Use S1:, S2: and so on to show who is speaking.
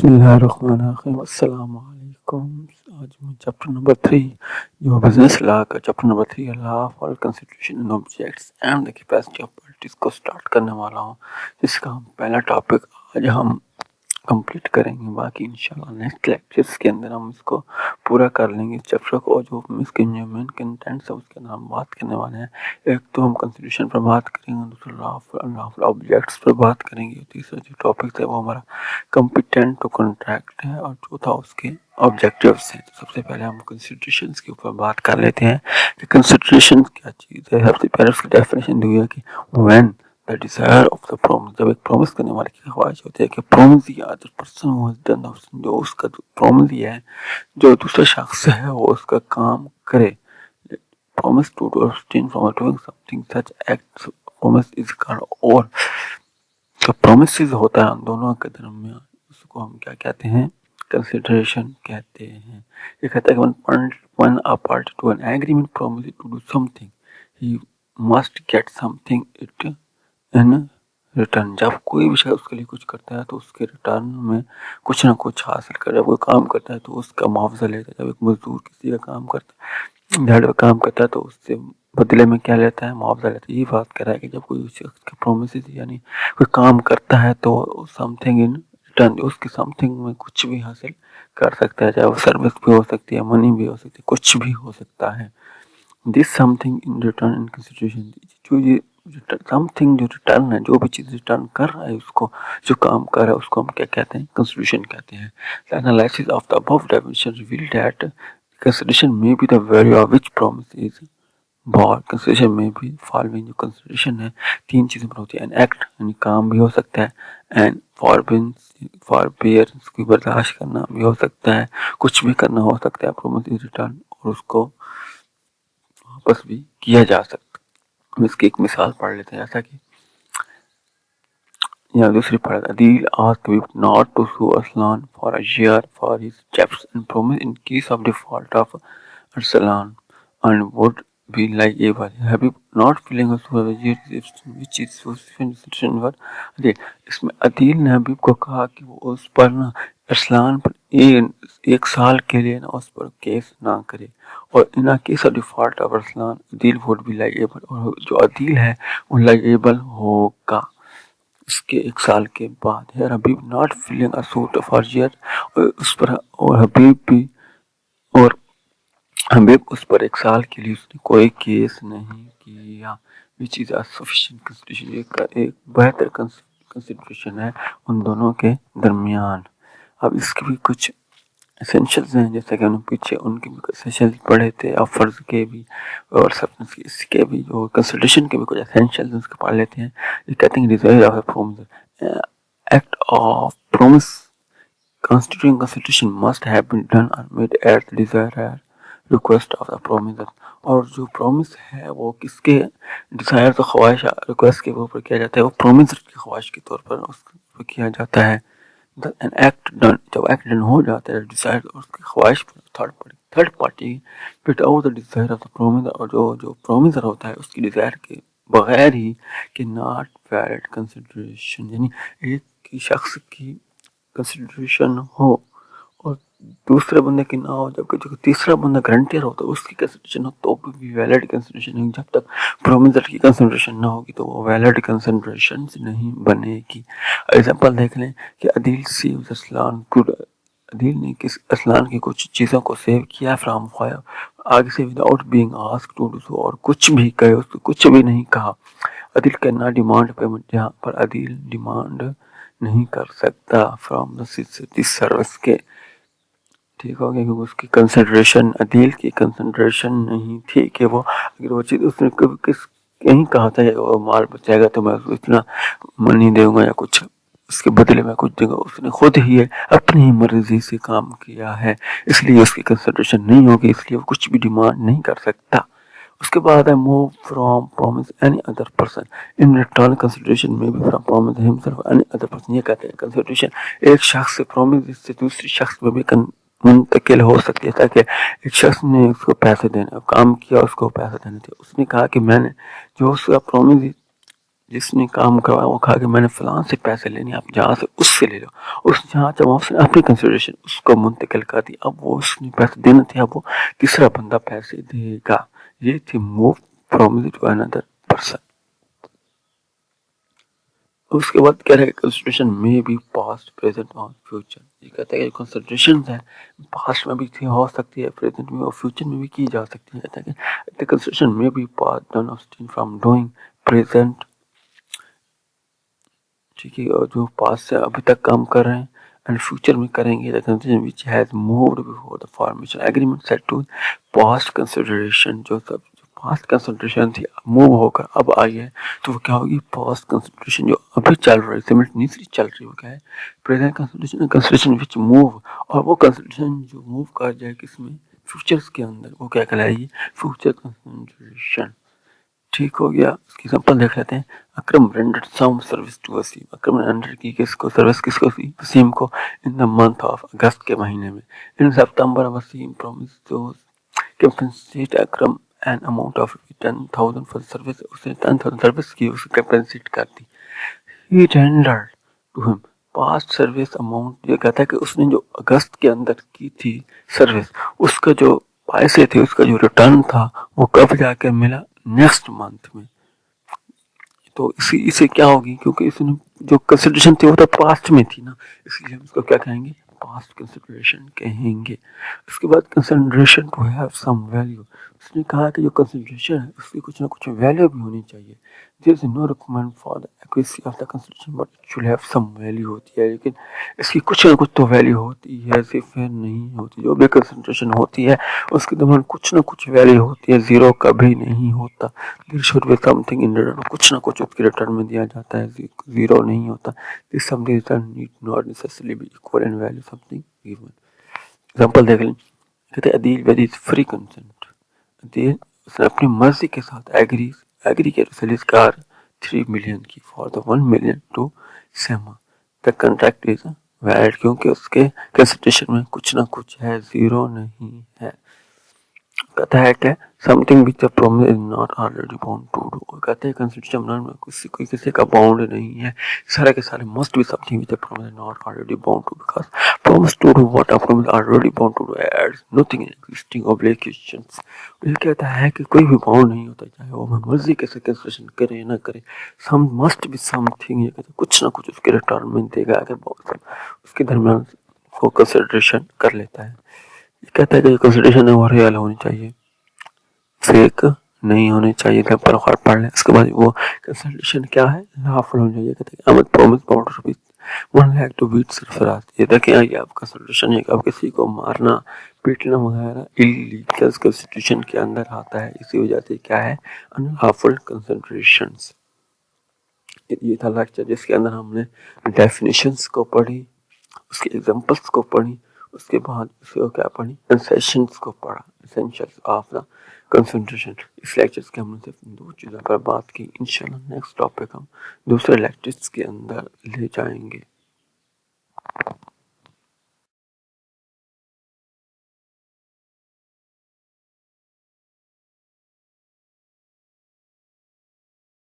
S1: بسم اللہ الرحمن الرحیم، السلام علیکم۔ آج میں چیپٹر نمبر 3 جو بزنس لا کا chapter number 3 law of all constitution and objects and the capacity of parties کو سٹارٹ کرنے والا ہوں، جس کا ہم پہلا ٹاپک آج ہم کمپلیٹ کریں گے۔ باقی انشاءاللہ نیکسٹ لیکچرز کے اندر ہم اس کو پورا کر لیں گے اس چیپٹر کو، جو اس کے جو مین کنٹینٹس ہے اس کے اندر ہم بات کرنے والے ہیں۔ ایک تو ہم کنسٹیٹیوشن پر بات کریں گے، دوسرا لا آف آبجیکٹس پر بات کریں گے، تیسرا جو ٹاپک ہے وہ ہمارا کمپیٹنٹ ٹو کنٹریکٹ ہے، اور چوتھا اس کے آبجیکٹیوز ہیں۔ تو سب سے پہلے ہم کنسیڈریشنز کے اوپر بات کر لیتے ہیں کہ کنسیڈریشن کیا چیز ہے۔ سب سے پہلے اس کی ڈیفینیشن دی ہے کہ when the desire of the promise، جب ایک پرومس کرنے والے کی خواہش ہوتی ہے کہ promise the other person who has done the، جو اس کا پرومس یہ ہے جو دوسرا شخص ہے وہ اس کا کام کرے، promise to abstain from doing something such act promise is called، اور تو پرومسز ہوتا ہے ان دونوں کے درمیان، اس کو ہم کیا کہتے ہیں؟ کنسیڈریشن کہتے ہیں۔ یہ کہتا ہے کہ when a party to an agreement promises to do something he must get something it in return۔ جب کوئی بھی شخص اس کے لیے کچھ کرتا ہے تو اس کے ریٹرن میں کچھ نہ کچھ حاصل کرے۔ جب کوئی کام کرتا ہے تو اس کا معاوضہ لیتا ہے۔ جب ایک مزدور کسی کا کام کرتا ہے، جھاڑ کا کام کرتا ہے تو اس سے بدلے میں کیا لیتا ہے؟ معاوضہ لیتا ہے۔ یہ بات کر رہا ہے کہ جب کوئی شخص کے پرومسز یعنی کوئی کام کرتا ہے تو سم تھنگ ان ریٹرن، اس کی سم تھنگ میں کچھ بھی حاصل کر سکتا ہے، چاہے وہ سروس بھی ہو سکتی ہے، منی بھی ہو سکتی ہے، کچھ بھی ہو سکتا ہے۔ This something in return in consideration, جو یہ سم تھنگ جو ریٹرن ہے، جو بھی چیز ریٹرن کر رہا ہے اس کو، جو کام کر رہا ہے اس کو ہم کیا کہتے ہیں؟ کنسیڈریشن کہتے ہیں۔ The analysis of the above definition revealed that consideration may be the value of which promise is bought۔ Consideration میں بھی فالوئنگ جو کنسیڈریشن ہے تین چیزیں پر ہوتی ہے۔ این ایکٹ یعنی کام بھی ہو سکتا ہے، این فاربیئرنس کی برداشت کرنا بھی ہو سکتا ہے، کچھ بھی کرنا ہو سکتا ہے، پرومس ریٹرن، اور اس کو واپس بھی کیا جا سکتا ہے۔ ہم اس کی ایک مثال پڑھ لیتے ہیں، ایسا کہ یا دوسری پڑھ، عدیل asked Habib not to sue Arslan for a year for his debts and promised in case of default of Arslan and would be liable. Habib not feeling a sue a year which is sufficient for عدیل۔ اس میں عدیل نے حبیب کو کہا کہ وہ اس پر نہ ارسلان پر ایک سال کے لیے نہ اس پر کیس نہ کرے، اور in case of default of Arsalan Adeel would be liable، اور جو عدیل ہے وہ liable ہوگا اس کے ایک سال کے بعد۔ ہے حبیب ناٹ فیلنگ اسوٹ فار ایئر، اس پر اور حبیب اس پر ایک سال کے لیے اس نے کوئی کیس نہیں کیا۔ وچ از سفیشینٹ کنسیڈریشن، ایک بہتر کنسیڈریشن ہے ان دونوں کے درمیان۔ اب اس کے بھی کچھ اسینشلز ہیں، جیسا کہ انہوں نے پیچھے ان کے بھی اسینشلز پڑھے تھے، اب فرض کے بھی اور سبسٹنس کے، اس کے بھی جو کنسیڈریشن کے بھی کچھ اسینشلز اس کے پڑھ لیتے ہیں۔ یہ کہتے ہیں desire of promise, act of promise constituting consideration must have been done or made at the desire request of the promiser۔ اور جو پرومس ہے وہ کس کے ڈیزائر تو خواہش ریکویسٹ کے اوپر کیا جاتا ہے، وہ پرومسر کی خواہش کے طور پر اس پر کیا جاتا ہے۔ an act done، جب ایکٹ ڈن ہو جاتا ہے ڈیزائر اس کی خواہش پر third party without the desire of the promiser، اور جو پرومسر ہوتا ہے اس کی ڈیزائر کے بغیر ہی، کہ ناٹ ویلڈ کنسیڈریشن، یعنی ایک ہی شخص کی کنسیڈریشن ہو اور دوسرے بندے کی نہ ہو، جبکہ جو تیسرا بندہ گارنٹیر ہوتا ہے اس کی کنسیڈریشن ہو تو بھی ویلڈ کنسیڈریشن ہے۔ جب تک پرومسر کی کنسیڈریشن نہ ہوگی تو وہ ویلڈ کنسیڈریشن نہیں بنے گی۔ ایگزامپل دیکھ لیں کہ عدیل سیوز ارسلان گڈ، عدیل نے کس ارسلان کی کچھ چیزوں کو سیو کیا فرام فائر آگ سے، without being asked to do so, اور کچھ بھی کہے، اس کو کچھ بھی نہیں کہا۔ عدیل کین ناٹ ڈیمانڈ پیمنٹ، جہاں پر عدیل ڈیمانڈ نہیں کر سکتا فرام دا سروس کے، ٹھیک ہو گیا، کیونکہ اس کی کنسیڈریشن، عدیل کی کنسیڈریشن نہیں تھی کہ وہ اگر وہ چیز اس نے کہیں کہا تھا وہ مال بچائے گا تو میں اتنا منی دوں گا یا کچھ اس کے بدلے میں کچھ دوں گا، اس نے خود ہی اپنی مرضی سے کام کیا ہے، اس لیے اس کی کنسیڈریشن نہیں ہوگی، اس لیے وہ کچھ بھی ڈیمانڈ نہیں کر سکتا۔ اس کے بعد ہے move from promise any other person in return consideration میں بھی from promise himself any other person. یہ کہتے ہیں کنسیڈریشن ایک شخص سے پرومس سے دوسری شخص میں بھی منتقل ہو سکتی ہے، تاکہ ایک شخص نے اس کو پیسے دینے، کام کیا اس کو پیسے دینے تھے، اس نے کہا کہ میں نے جو اس کا پرومس جس نے کام کروایا وہ کہا کہ میں نے فلاں سے پیسے لینے، آپ جہاں سے اس سے لے لو، اس جہاں جب اس نے اپنی کنسیڈریشن اس کو منتقل کر دی، اب وہ اس نے پیسے دینا تھے، اب وہ تیسرا بندہ پیسے دے گا. یہ تھی move from to another person. اس کے بعد کہہ رہے کہ کنسیڈریشن میں بھی پاسٹ پریزنٹ اور فیوچر. یہ کہتا ہے کہ کنسیڈریشن ہے پاسٹ میں بھی ہو سکتی ہے، پریزنٹ میں اور فیوچر میں بھی کی جا سکتی ہے. کہتا ہے کہ کنسیڈریشن میں بھی past done abstain from doing present, ٹھیک ہے، اور جو پاسٹ سے ابھی تک کام کر رہے ہیں اینڈ فیوچر میں کریں گے. The consideration which has moved before the formation agreement set to past consideration، جو پاسٹ کنسیڈریشن تھی موو ہو کر اب آئی ہے تو وہ کیا ہوگی؟ پاسٹ کنسیڈریشن جو ابھی چل رہی سیملٹینیسلی چل رہی، وہ کیا ہے؟ Present consideration. کنسیڈریشن وچ موو، اور وہ کنسیڈریشن جو موو کر جائے کس میں؟ فیوچرز کے اندر، وہ کیا کہلائے گی؟ Future consideration. ٹھیک ہو گیا. اس کی ایگزامپل دیکھ لیتے ہیں. Akram rendered some service to Wasim. Akram نے رینڈر کی کس کو سروس؟ کس کو؟ وسیم کو. ان دا منتھ آف اگست کے مہینے میں. In September Wasim promise to compensate Akram an amount of 10,000 for the service. اس نے 10,000 سروس کی، اس کو کمپنسیٹ کر دی. He rendered to him past service amount. یہ کہتا ہے کہ اس نے جو اگست کے اندر کی تھی سروس، اس کا جو پیسے تھے، اس کا جو ریٹرن تھا، وہ کب جا کے ملا؟ نیکسٹ منتھ میں. تو اسے کیا ہوگی؟ کیونکہ اس نے جو کنسیڈریشن تھی وہ تو پاسٹ میں تھی نا، اس لیے ہم اس کو کیا کہیں گے؟ پاسٹ کنسیڈریشن کہیں گے. اس کے بعد consideration to have some value. اس نے کہا کہ جو کنسیڈریشن ہے اس کی کچھ نہ کچھ ویلیو بھی ہونی چاہیے. There is no requirement for the accuracy of the consideration but it should have some value. ہوتی ہے لیکن اس کی کچھ نہ کچھ تو ویلیو ہوتی ہے، صرف نہیں ہوتی. جو بھی کنسیڈریشن ہوتی ہے اس کے درمیان کچھ نہ کچھ ویلیو ہوتی ہے، زیرو کبھی نہیں ہوتا. There should be something in return. کچھ نہ کچھ اس کے ریٹرن میں دیا جاتا ہے، زیرو نہیں ہوتا. This something return need not necessarily be equal in value something given. Example دیکھ لیں. کہتے ہیں Adeel with his free consent. Adeel اس نے اپنی مرضی کے ساتھ ایگری کیا سیلز کار 3 ملین کی for the 1 million to Seema. The contract is valid, کیونکہ اس کے کنسیڈریشن میں کچھ نہ کچھ ہے، زیرو نہیں ہے. کہتا ہے کہ something which the promise is not already bound to do. کہتے ہیں کنسیڈریشن میں کوئی کسی کا باؤنڈ نہیں ہے، سارے کے سارے must be something which the promise is not already bound to. Because promise to do what a promise already bound to do adds nothing in existing obligations. یہ کہتا ہے کہ کوئی بھی باؤنڈ نہیں ہوتا، چاہے وہ مرضی کیسے کنسیڈریشن کرے نہ کرے. سم مسٹ بی سم تھنگ، یہ کہتا ہے کچھ نہ کچھ اس کے ریٹرن میں دے گا کہ اس کے درمیان وہ کنسیڈریشن کر لیتا ہے. یہ کہتا ہے کہ کنسیڈریشن ہے وہ ریئل ہونی چاہیے، فیک نہیں ہونے چاہیے. پر خور پڑھ لیں. اس کے بعد وہ کنسیڈریشن کیا ہے؟ لافل ہونی چاہیے. کہتے ہیں Ahmed promise bound to 1 lakh to beat Sarfaraz. یہ دیکھیں یہ آپ کا سولوشن ہے کہ آپ کسی کو مارنا پیٹنا وغیرہ اللیگل کنسٹیٹیوشن کے اندر آتا ہے. اسی وجہ سے کیا ہے؟ انلافل کنسیڈریشنز. یہ تھا لیکچر جس کے اندر ہم نے ڈیفینیشنز کو پڑھی، اس کے ایگزامپلس کو پڑھی، اس کے بعد اس کو کیا پڑھی؟ کنسیشنز کو پڑھا، اسینشلز آف دا کنسنٹریشن. اس لیکچرز کے ہم نے صرف 2 چیزوں پر بات کی. انشاءاللہ نیکسٹ ٹاپک ہم دوسرے لیکچرز کے اندر لے جائیں گے.